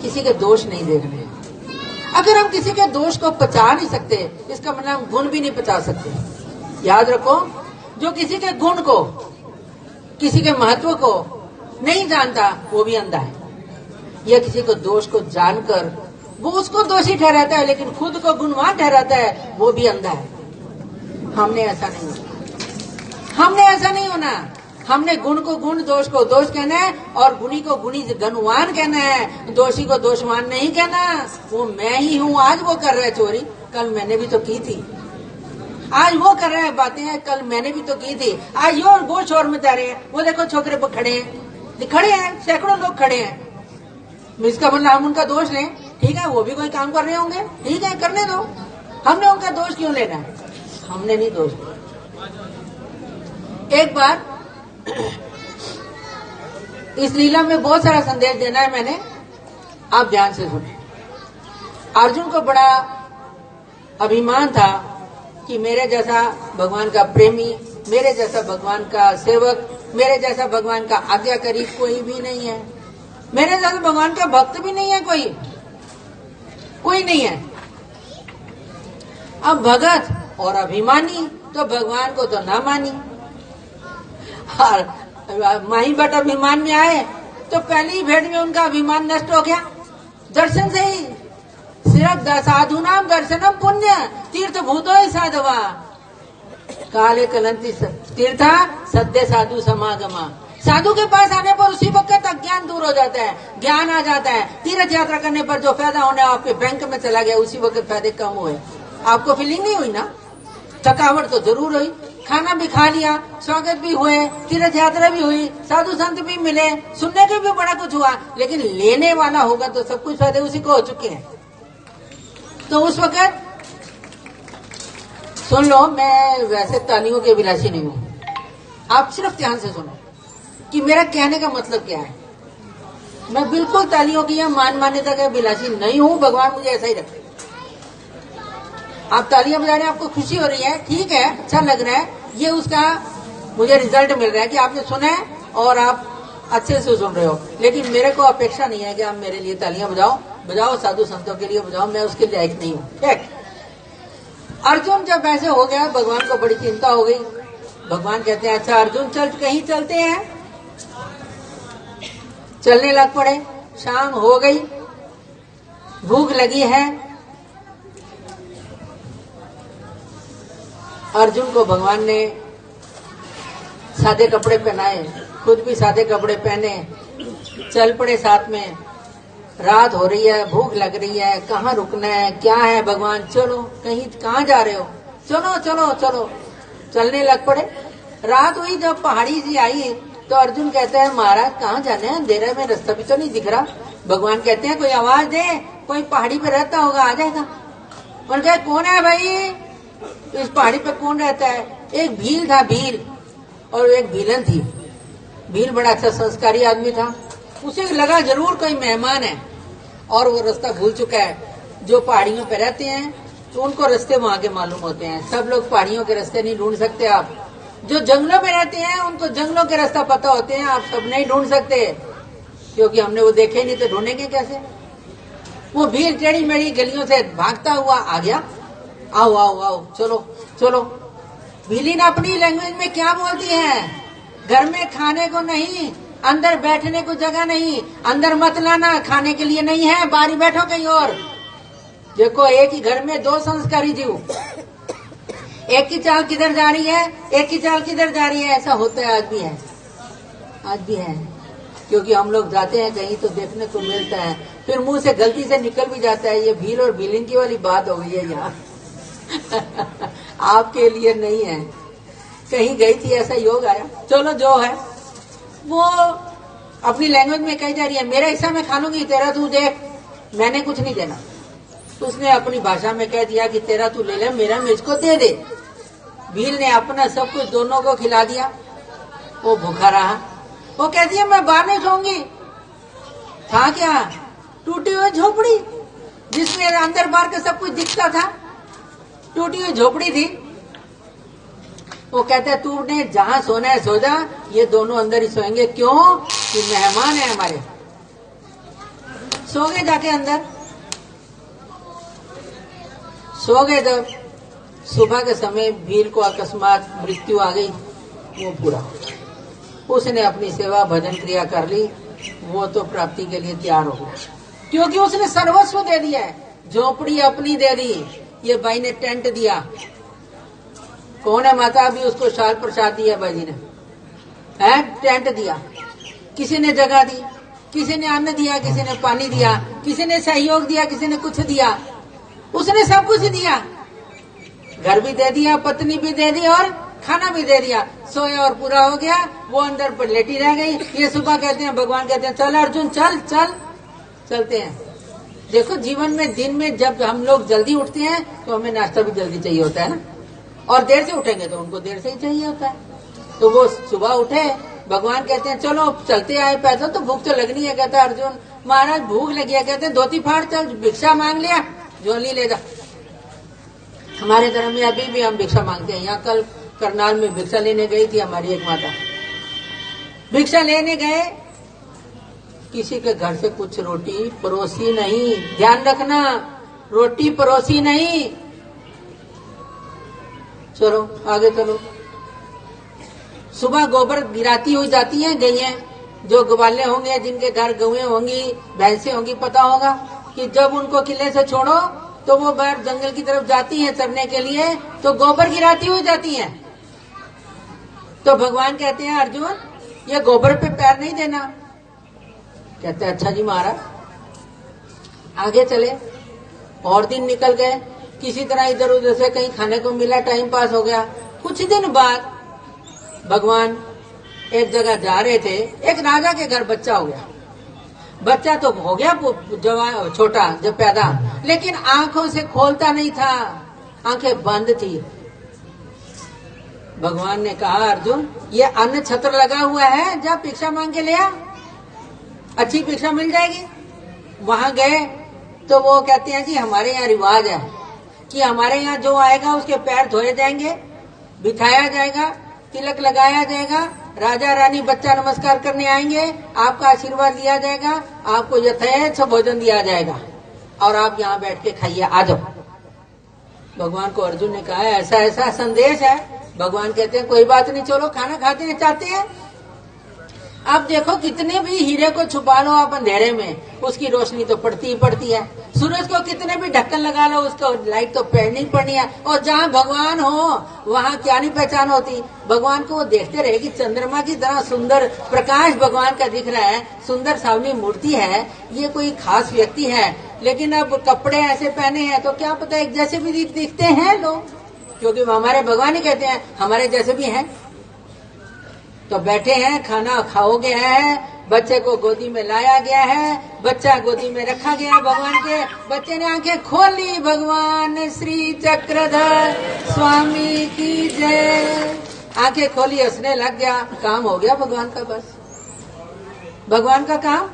किसी के दोष नहीं देखने। अगर हम किसी के दोष को पचा नहीं सकते, इसका मतलब हम गुण भी नहीं पचा सकते। याद रखो, जो किसी के गुण को, किसी के महत्व को नहीं जानता, वो भी अंधा है। या किसी को दोष को जानकर वो उसको दोषी ठहराता है, लेकिन खुद को गुणवान ठहराता है, वो भी अंधा है। हमने ऐसा नहीं होना, हमने ऐसा नहीं होना। हमने गुण को गुण, दोष को दोष कहना है, और गुणी को गुणी गुणवान कहना है, दोषी को दोषवान नहीं कहना। वो मैं ही हूँ। आज वो कर रहा है चोरी, कल मैंने भी तो की थी। आज वो कर रहे हैं बातें, कल मैंने भी तो की थी। आज वो शोर मचा रहे हैं, वो देखो छोकरे पर खड़े हैं, सैकड़ों लोग खड़े हैं। इसका मतलब हम उनका दोष लें? ठीक है, वो भी कोई काम कर रहे होंगे, ठीक है, करने दो। हमने उनका दोष क्यों लेना है? हमने नहीं दोष लिया। एक बार इस लीला में बहुत सारा संदेश देना है मैंने, आप ध्यान से सुने। अर्जुन को बड़ा अभिमान था कि मेरे जैसा भगवान का प्रेमी, मेरे जैसा भगवान का सेवक, मेरे जैसा भगवान का आज्ञाकारी कोई भी नहीं है। मेरे जैसा भगवान का भक्त भी नहीं है, कोई नहीं है। अब भगत और अभिमानी तो भगवान को तो ना मानी। और माही भट्ट अभिमान में आए तो पहली भेंट में उनका अभिमान नष्ट हो गया। दर्शन से ही सिर्फ साधु नाम दर्शनम पुण्य तीर्थ भूतो ही साधवा काले कलंती तीर्था सद्य साधु समागमा। साधु के पास आने पर उसी वक्त अज्ञान दूर हो जाता है, ज्ञान आ जाता है। तीर्थ यात्रा करने पर जो फायदा होने आपके बैंक में चला गया, उसी वक्त फायदे कम हुए। आपको फीलिंग नहीं हुई ना? थकावट तो जरूर हुई, खाना भी खा लिया, स्वागत भी हुए, तीर्थ यात्रा भी हुई, साधु संत भी मिले, सुनने के भी बड़ा कुछ हुआ, लेकिन लेने वाला होगा तो सब कुछ फायदे उसी को हो चुके हैं। तो उस वक्त सुन लो, मैं वैसे तालियों के अभिलाषी नहीं हूँ, आप सिर्फ ध्यान से सुनो कि मेरा कहने का मतलब क्या है। मैं बिल्कुल तालियों की या मान मान्यता के अभिलाषी नहीं हूँ, भगवान मुझे ऐसा ही रखे। आप तालियां बजा रहे हैं, आपको खुशी हो रही है, ठीक है, अच्छा लग रहा है, ये उसका मुझे रिजल्ट मिल रहा है कि आपने सुना है और आप अच्छे से सुन रहे हो। लेकिन मेरे को अपेक्षा नहीं है कि आप मेरे लिए तालियां बजाओ, साधु संतों के लिए बजाओ, मैं उसके लायक नहीं हूँ। ठीक। अर्जुन जब ऐसे हो गया, भगवान को बड़ी चिंता हो गई। भगवान कहते हैं, अच्छा अर्जुन चल, कहीं चलते हैं। चलने लग पड़े। शाम हो गई, भूख लगी है। अर्जुन को भगवान ने सादे कपड़े पहनाए, खुद भी सादे कपड़े पहने, चल पड़े साथ में। रात हो रही है, भूख लग रही है, कहाँ रुकना है, क्या है भगवान, चलो कहीं, कहाँ जा रहे हो, चलो चलो चलो। चलने लग पड़े। रात हुई, जब पहाड़ी सी आई तो अर्जुन कहता है, महाराज कहाँ जाना है, अंधेरे में रास्ता भी तो नहीं दिख रहा। भगवान कहते हैं, कोई आवाज दे, कोई पहाड़ी पे रहता होगा, आ जाएगा। उनका कौन है भाई, इस पहाड़ी पे कौन रहता है? एक भील था, भील, और एक भीलन थी। भील बड़ा अच्छा संस्कारी आदमी था, उसे लगा जरूर कोई मेहमान है और वो रास्ता भूल चुका है। जो पहाड़ियों पे रहते हैं तो उनको रास्ते वहां के मालूम होते हैं। सब लोग पहाड़ियों के रास्ते नहीं ढूंढ सकते। आप जो जंगलों में रहते हैं उनको जंगलों के रास्ता पता होते हैं, आप सब नहीं ढूंढ सकते, क्योंकि हमने वो देखे नहीं तो ढूंढेंगे कैसे। वो भील टेढ़ी मेढ़ी गलियों से भागता हुआ आ गया। आओ आओ आओ, चलो चलो। भीलीन अपनी लैंग्वेज में क्या बोलती है, घर में खाने को नहीं, अंदर बैठने को जगह नहीं, अंदर मत लाना, खाने के लिए नहीं है, बाहर बैठो कहीं और। देखो, एक ही घर में दो संस्कारी जीव, एक की चाल किधर जा रही है, एक की चाल किधर जा रही है, ऐसा होता है, आज भी है, आज भी है। क्योंकि हम लोग जाते हैं कहीं तो देखने को मिलता है, फिर मुंह से गलती से निकल भी जाता है। ये भील और भीलिंगी वाली बात हो गई है यहाँ। आपके लिए नहीं है, कहीं गई थी ऐसा योग आया। चलो जो है वो अपनी लैंग्वेज में कही जा रही है, मेरा हिस्सा मैं खा लूंगी, तेरा तू देख, मैंने कुछ नहीं देना। उसने अपनी भाषा में कह दिया कि तेरा तू ले ले, मेरा मुझको दे दे। भील ने अपना सब कुछ दोनों को खिला दिया, वो भूखा रहा। वो कहती है मैं बाहर नहीं खाऊंगी। था क्या? टूटी हुई झोपड़ी जिसमें अंदर बाहर का सब कुछ दिखता था, टूटी हुई झोपड़ी थी। वो कहता है तूने जहां सोना है सो जा, ये दोनों अंदर ही सोएंगे। क्यों? कि मेहमान है हमारे। सो गए जाके अंदर, सो गए। जब सुबह के समय भील को अकस्मात मृत्यु आ गई, वो पूरा उसने अपनी सेवा भजन क्रिया कर ली, वो तो प्राप्ति के लिए तैयार हो गया, क्योंकि उसने सर्वस्व दे दिया है। झोपड़ी अपनी दे दी, ये भाई ने टेंट दिया। कौन है माता? अभी उसको शाल प्रसाद दिया भाई जी ने, है टेंट दिया। किसी ने जगह दी, किसी ने अन्न दिया, किसी ने पानी दिया, किसी ने सहयोग दिया, किसी ने कुछ दिया। उसने सब कुछ दिया, घर भी दे दिया, पत्नी भी दे दी और खाना भी दे दिया। सोया और पूरा हो गया, वो अंदर पर लेटी रह गई। ये सुबह कहते हैं, भगवान कहते हैं चल अर्जुन चल चल। चलते हैं। देखो जीवन में दिन में जब हम लोग जल्दी उठते हैं तो हमें नाश्ता भी जल्दी चाहिए होता है ना, और देर से उठेंगे तो उनको देर से ही चाहिए होता है। तो वो सुबह उठे, भगवान कहते हैं चलो चलते आए पैदल, तो भूख तो लगनी है। कहता अर्जुन महाराज भूख लगी है। कहते हैं धोती फाड़ चल, भिक्षा मांग लिया, झोली ले जा। हमारे धर्म में अभी भी हम भिक्षा मांगते हैं। यहाँ कल करनाल में भिक्षा लेने गई थी हमारी एक माता, भिक्षा लेने गए, किसी के घर से कुछ रोटी परोसी नहीं। ध्यान रखना, रोटी परोसी नहीं। चलो आगे चलो। सुबह गोबर गिराती हुई जाती हैं गैयें, जो ग्वाले होंगे, जिनके घर गौएं होंगी, भैंसें होंगी, पता होगा कि जब उनको किले से छोड़ो तो वो बाहर जंगल की तरफ जाती हैं चरने के लिए, तो गोबर गिराती हुई जाती हैं। तो भगवान कहते हैं अर्जुन ये गोबर पे पैर नहीं देना। कहते हैं अच्छा जी महाराज। आगे चले, और दिन निकल गए, किसी तरह इधर उधर से कहीं खाने को मिला, टाइम पास हो गया। कुछ दिन बाद भगवान एक जगह जा रहे थे, एक राजा के घर बच्चा हो गया। बच्चा तो हो गया जवान, छोटा जब पैदा, लेकिन आंखों से खोलता नहीं था, आंखें बंद थी। भगवान ने कहा अर्जुन ये अन्न छत्र लगा हुआ है, जा भिक्षा मांग के ले आ, अच्छी भिक्षा मिल जाएगी। वहां गए तो वो कहते हैं जी हमारे यहाँ रिवाज है कि हमारे यहाँ जो आएगा उसके पैर धोए जाएंगे, बिठाया जाएगा, तिलक लगाया जाएगा, राजा रानी बच्चा नमस्कार करने आएंगे, आपका आशीर्वाद लिया जाएगा, आपको यथेच्छ भोजन दिया जाएगा और आप यहाँ बैठ के खाइए, आ जाओ। भगवान को अर्जुन ने कहा ऐसा ऐसा संदेश है। भगवान कहते हैं कोई बात नहीं, चलो खाना खाते हैं, चाहते हैं। अब देखो कितने भी हीरे को छुपा लो आप अंधेरे में, उसकी रोशनी तो पड़ती ही पड़ती है। सूरज को कितने भी ढक्कन लगा लो, उसको लाइट तो पड़नी ही पड़नी है। और जहाँ भगवान हो वहाँ क्या नहीं पहचान होती। भगवान को वो देखते रहे कि चंद्रमा की तरह सुंदर प्रकाश भगवान का दिख रहा है, सुंदर सावली मूर्ति है, ये कोई खास व्यक्ति है। लेकिन अब कपड़े ऐसे पहने हैं तो क्या पता एक जैसे भी दिखते हैं लोग, क्योंकि हमारे भगवान ही कहते हैं हमारे जैसे भी हैं। तो बैठे हैं, खाना खाओ गया है, बच्चे को गोदी में लाया गया है, बच्चा गोदी में रखा गया है भगवान के। बच्चे ने आंखें खोल ली, भगवान श्री चक्रधर स्वामी की जय। आंखें खोली, हंसने लग गया, काम हो गया भगवान का। बस भगवान का काम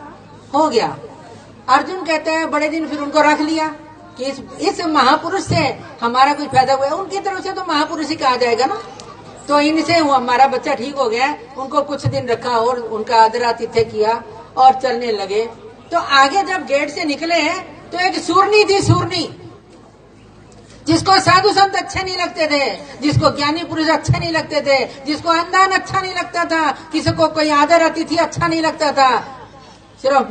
हो गया। अर्जुन कहते हैं बड़े दिन फिर उनको रख लिया कि इस महापुरुष से हमारा कुछ फायदा हुआ। उनकी तरफ से तो महापुरुष ही कहा जाएगा ना, तो इनसे हमारा बच्चा ठीक हो गया। उनको कुछ दिन रखा और उनका आदर आतिथ्य किया और चलने लगे। तो आगे जब गेट से निकले तो एक सूरनी थी, सूरनी, जिसको साधु संत अच्छे नहीं लगते थे, जिसको ज्ञानी पुरुष अच्छे नहीं लगते थे, जिसको अन्नदान अच्छा नहीं लगता था, किसी को कोई आदर अतिथि अच्छा नहीं लगता था। सिर्फ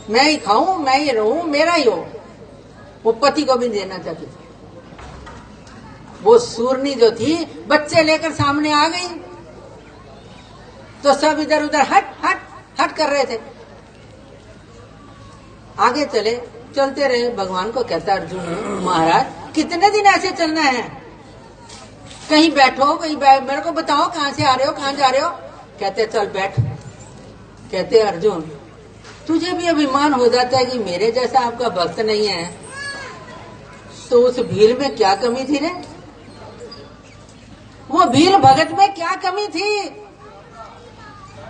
मैं ही खाऊं, मैं ही रहूं, मेरा ही हो, वो पति को भी देना चाहती थी। वो सूरनी जो थी बच्चे लेकर सामने आ गई। तो सब इधर उधर हट हट हट कर रहे थे। आगे चलते रहे। भगवान को कहता अर्जुन, महाराज कितने दिन ऐसे चलना है? कहीं बैठो, मेरे को बताओ कहां से आ रहे हो, कहां जा रहे हो? कहते चल बैठ। कहते अर्जुन, तुझे भी अभिमान हो जाता है कि मेरे जैसा आपका भक्त नहीं है, तो उस भील में क्या कमी थी रे? वो भील भगत में क्या कमी थी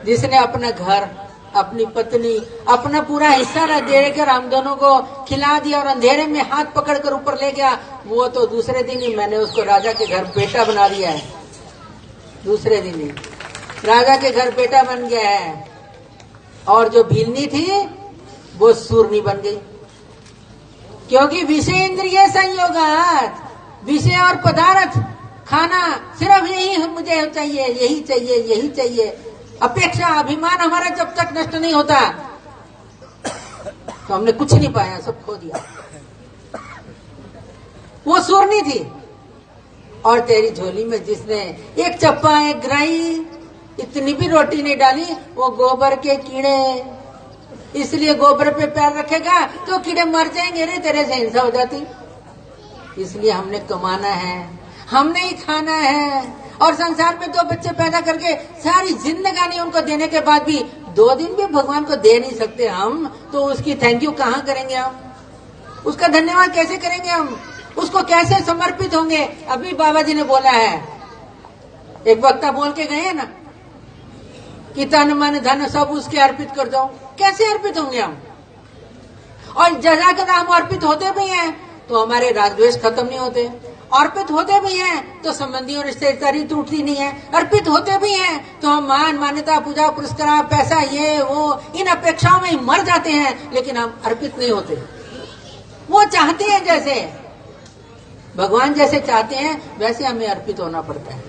जिसने अपना घर, अपनी पत्नी, अपना पूरा हिस्सा दे कर हम दोनों को खिला दिया और अंधेरे में हाथ पकड़कर ऊपर ले गया? वो तो दूसरे दिन ही मैंने उसको राजा के घर बेटा बना दिया है। दूसरे दिन ही राजा के घर बेटा बन गया है। और जो भीलनी थी वो सूरनी बन गई, क्योंकि विषय इंद्रिय संयोगात, विषय और पदार्थ खाना सिर्फ यही मुझे चाहिए, यही चाहिए, यही चाहिए। अपेक्षा, अभिमान हमारा जब तक नष्ट नहीं होता तो हमने कुछ नहीं पाया, सब खो दिया। वो सूरनी थी। और तेरी झोली में जिसने एक चप्पा, एक ग्राही, इतनी भी रोटी नहीं डाली, वो गोबर के कीड़े। इसलिए गोबर पे पैर रखेगा तो कीड़े मर जाएंगे रे, तेरे से हिंसा हो जाती। इसलिए हमने कमाना है, हमने ही खाना है। और संसार में 2 बच्चे पैदा करके सारी जिंदगानी उनको देने के बाद भी 2 दिन भी भगवान को दे नहीं सकते हम, तो उसकी थैंक यू कहाँ करेंगे हम? उसका धन्यवाद कैसे करेंगे हम? उसको कैसे समर्पित होंगे? अभी बाबा जी ने बोला है, एक वक्ता बोल के गए ना कि तन मन धन सब उसके अर्पित कर दो। कैसे अर्पित होंगे हम? और जजा कदा हम अर्पित होते भी हैं तो हमारे राग द्वेष खत्म नहीं होते। अर्पित होते भी हैं तो संबंधियों रिश्तेदारी टूटती नहीं है। अर्पित होते भी हैं तो हम मान, मान्यता, पूजा, पुरस्कार, पैसा, ये वो, इन अपेक्षाओं में ही मर जाते हैं, लेकिन हम अर्पित नहीं होते। वो चाहते हैं जैसे भगवान जैसे चाहते हैं वैसे हमें अर्पित होना पड़ता है।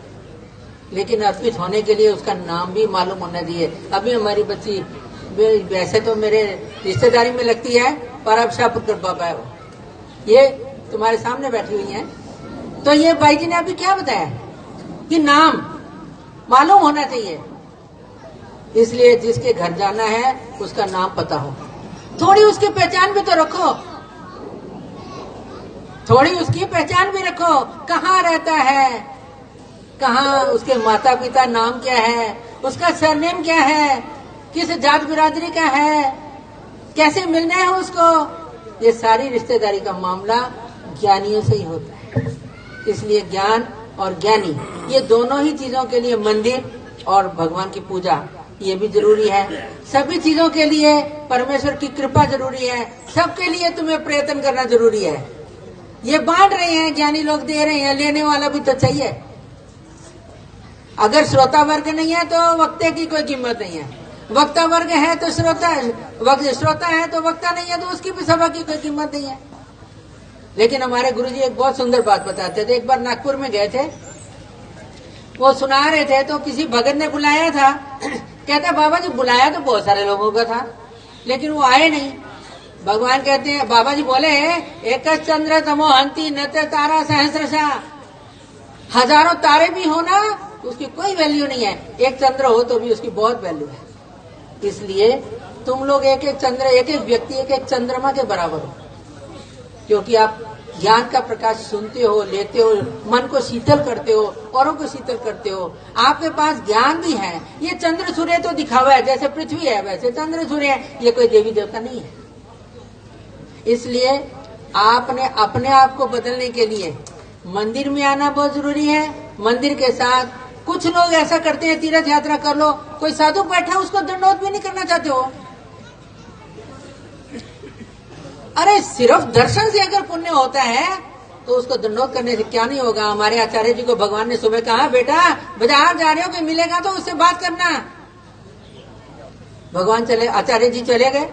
लेकिन अर्पित होने के लिए उसका नाम भी मालूम होना चाहिए। अभी हमारी बच्ची वैसे तो मेरे रिश्तेदारी में लगती है, पर अब शाहपुर बाबा है, ये तुम्हारे सामने बैठी हुई है। तो ये भाई जी ने अभी क्या बताया कि नाम मालूम होना चाहिए। इसलिए जिसके घर जाना है उसका नाम पता हो, थोड़ी उसकी पहचान भी तो रखो, थोड़ी उसकी पहचान भी रखो। कहाँ रहता है, कहाँ उसके माता पिता नाम क्या है, उसका सरनेम क्या है, किस जात बिरादरी का है, कैसे मिलना है उसको। ये सारी रिश्तेदारी का मामला ज्ञानियों से ही होता है। इसलिए ज्ञान और ज्ञानी, ये दोनों ही चीजों के लिए मंदिर और भगवान की पूजा ये भी जरूरी है। सभी चीजों के लिए परमेश्वर की कृपा जरूरी है। सबके लिए तुम्हें प्रयत्न करना जरूरी है। ये बांट रहे हैं, ज्ञानी लोग दे रहे हैं, लेने वाला भी तो चाहिए। अगर श्रोता वर्ग नहीं है तो वक्ते की कोई कीमत नहीं है। वक्ता वर्ग है तो श्रोता है तो वक्ता नहीं है तो उसकी भी सभा की कोई कीमत नहीं है। लेकिन हमारे गुरुजी एक बहुत सुंदर बात बताते थे। एक बार नागपुर में गए थे, वो सुना रहे थे तो किसी भगत ने बुलाया था। कहता बाबा जी बुलाया तो बहुत सारे लोगों का था, लेकिन वो आए नहीं। भगवान कहते हैं, बाबा जी बोले, एक चंद्र तमो हंती नत्र तारा सहस्रशा। हजारों तारे भी हो ना, उसकी कोई वैल्यू नहीं है। एक चंद्र हो तो भी उसकी बहुत वैल्यू है। इसलिए तुम लोग एक एक चंद्र, एक एक व्यक्ति, एक एक चंद्रमा के बराबर हो, क्योंकि आप ज्ञान का प्रकाश सुनते हो, लेते हो, मन को शीतल करते हो, औरों को शीतल करते हो। आपके पास ज्ञान भी है। ये चंद्र सूर्य तो दिखावा है, जैसे पृथ्वी है वैसे चंद्र सूर्य है, ये कोई देवी देवता नहीं है। इसलिए आपने अपने आप को बदलने के लिए मंदिर में आना बहुत जरूरी है। मंदिर के साथ कुछ लोग ऐसा करते हैं, तीर्थ यात्रा कर लो, कोई साधु बैठा उसको दंडोत भी नहीं करना चाहते हो। अरे सिर्फ दर्शन से अगर पुण्य होता है तो उसको दंडोत करने से क्या नहीं होगा। हमारे आचार्य जी को भगवान ने सुबह कहा, बेटा बाजार जा रहे हो, कोई मिलेगा तो उससे बात करना। भगवान चले, आचार्य जी चले गए,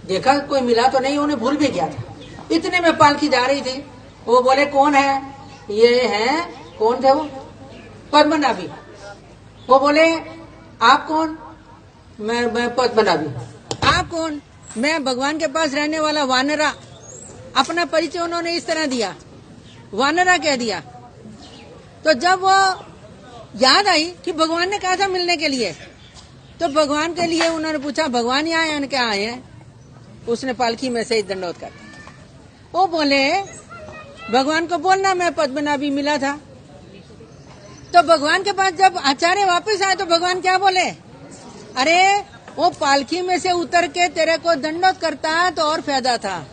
देखा कोई मिला तो नहीं, उन्हें भूल भी गया था। इतने में पालकी जा रही थी। वो बोले कौन है? ये है, कौन थे वो? पद्मनाभी। वो बोले आप कौन? मैं पद्मनाभी। आप कौन? मैं भगवान के पास रहने वाला वानरा। अपना परिचय उन्होंने इस तरह दिया, वानरा कह दिया। तो जब वो याद आई कि भगवान ने कहा था मिलने के लिए, तो भगवान के लिए उन्होंने पूछा, भगवान यहाँ आए क्या आए हैं? उसने पालकी में से ही दंडोत कर दिया। वो बोले, भगवान को बोलना मैं पद्मनाभी मिला था। तो भगवान के पास जब आचार्य वापस आए तो भगवान क्या बोले, अरे वो पालकी में से उतर के तेरे को दंडोत करता तो और फायदा था।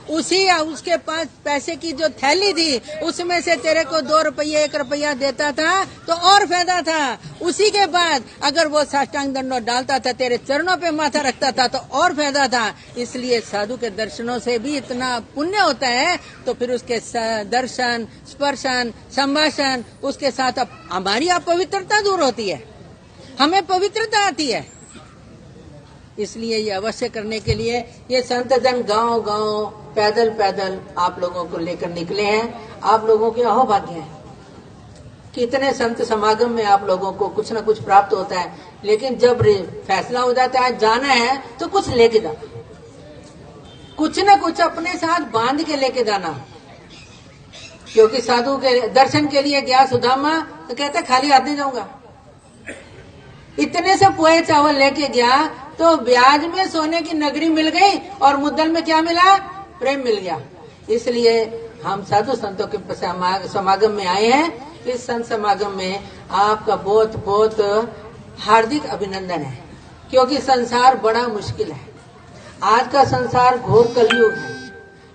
उसके पास पैसे की जो थैली थी उसमें से तेरे को 2 रुपये 1 रुपया देता था तो और फायदा था। उसी के बाद अगर वो साष्टांग दंडोत डालता था, तेरे चरणों पे माथा रखता था तो और फायदा था। इसलिए साधु के दर्शनों से भी इतना पुण्य होता है, तो फिर उसके दर्शन, स्पर्शन, संभाषण, उसके साथ हमारी अपवित्रता दूर होती है, हमें पवित्रता आती है। इसलिए ये अवश्य करने के लिए ये संत जन गांव गांव पैदल पैदल आप लोगों को लेकर निकले हैं। आप लोगों के अहोभाग्य है, कितने संत समागम में आप लोगों को कुछ न कुछ प्राप्त होता है, लेकिन जब फैसला हो जाता है जाना है तो कुछ लेके जाओ, कुछ न कुछ अपने साथ बांध के लेके जाना। क्योंकि साधु के दर्शन के लिए गया सुदामा तो कहता खाली हाथ नहीं जाऊंगा। इतने से पोहे चावल लेके गया तो ब्याज में सोने की नगरी मिल गई और मुद्दल में क्या मिला, प्रेम मिल गया। इसलिए हम साधु संतों के समागम में आए हैं। इस संत समागम में आपका बहुत बहुत हार्दिक अभिनंदन है, क्योंकि संसार बड़ा मुश्किल है। आज का संसार घोर कलयुग है।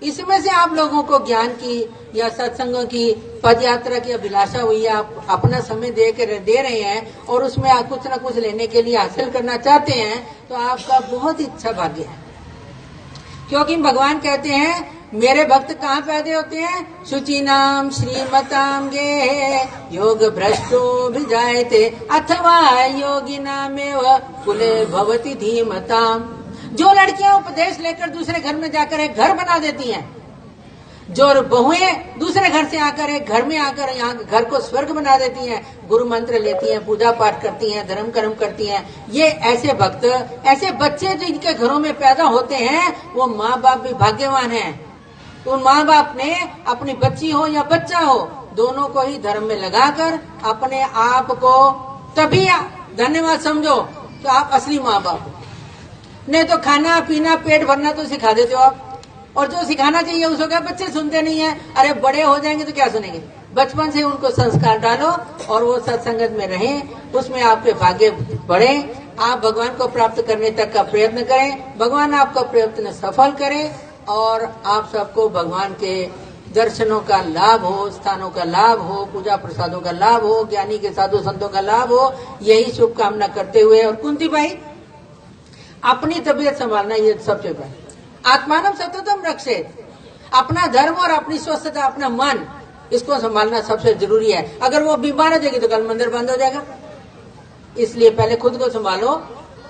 इसमें से आप लोगों को ज्ञान की या सत्संगों की पद यात्रा की अभिलाषा हुई है, आप अपना समय दे रहे हैं और उसमें आप कुछ न कुछ लेने के लिए हासिल करना चाहते हैं, तो आपका बहुत अच्छा भाग्य है। क्योंकि भगवान कहते हैं मेरे भक्त कहाँ पैदा होते हैं, शुचिनाम श्रीमताम गे योग भ्रष्टो भिजायते अथवा योगिनामेव कुले भवति धीमताम। जो लड़कियां उपदेश लेकर दूसरे घर में जाकर एक घर बना देती हैं, जो बहुएं दूसरे घर से आकर एक घर में आकर यहाँ घर को स्वर्ग बना देती हैं, गुरु मंत्र लेती हैं, पूजा पाठ करती हैं, धर्म कर्म करती हैं, ये ऐसे भक्त, ऐसे बच्चे जो इनके घरों में पैदा होते हैं, वो माँ बाप भी भाग्यवान हैं। उन माँ बाप ने अपनी बच्ची हो या बच्चा हो, दोनों को ही धर्म में लगाकर अपने आप को तभी धन्यवाद समझो तो आप असली माँ बाप हो। नहीं तो खाना पीना पेट भरना तो सिखा देते हो आप, और जो सिखाना चाहिए उसको क्या बच्चे सुनते नहीं है। अरे बड़े हो जाएंगे तो क्या सुनेंगे। बचपन से उनको संस्कार डालो और वो सत्संगत में रहें, उसमें आपके भाग्य बढ़े, आप भगवान को प्राप्त करने तक का प्रयत्न करें, भगवान आपका प्रयत्न सफल करे और आप सबको भगवान के दर्शनों का लाभ हो, स्थानों का लाभ हो, पूजा प्रसादों का लाभ हो, ज्ञानी के साधु संतों का लाभ हो, यही शुभकामना करते हुए। और कुंती भाई, अपनी तबीयत संभालना ये सबसे पहले, आत्मानम सततम रक्षेत, अपना धर्म और अपनी स्वस्थता, अपना मन, इसको संभालना सबसे जरूरी है। अगर वो बीमार हो जाएगी तो कल मंदिर बंद हो जाएगा। इसलिए पहले खुद को संभालो,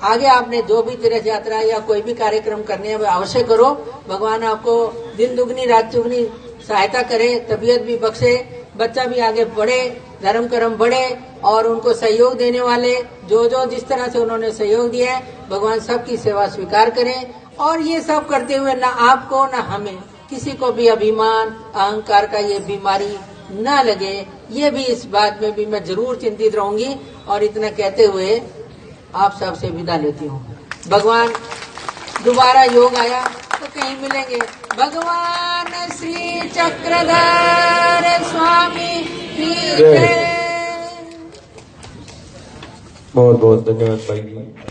आगे आपने जो भी तीर्थ यात्रा या कोई भी कार्यक्रम करने हैं वो अवश्य करो। भगवान आपको दिन दुगनी रात चुगनी सहायता करे, तबीयत भी बख्शे, बच्चा भी आगे बढ़े, धर्म कर्म बढ़े, और उनको सहयोग देने वाले जो जिस तरह से उन्होंने सहयोग दिया है, भगवान सबकी सेवा स्वीकार करें। और ये सब करते हुए ना आपको ना हमें किसी को भी अभिमान अहंकार का ये बीमारी न लगे, ये भी इस बात में भी मैं जरूर चिंतित रहूंगी। और इतना कहते हुए आप सबसे विदा लेती हूँ। भगवान दोबारा योग आया तो कहीं मिलेंगे। भगवान श्री चक्रधर स्वामी की जय। बहुत बहुत धन्यवाद भाई।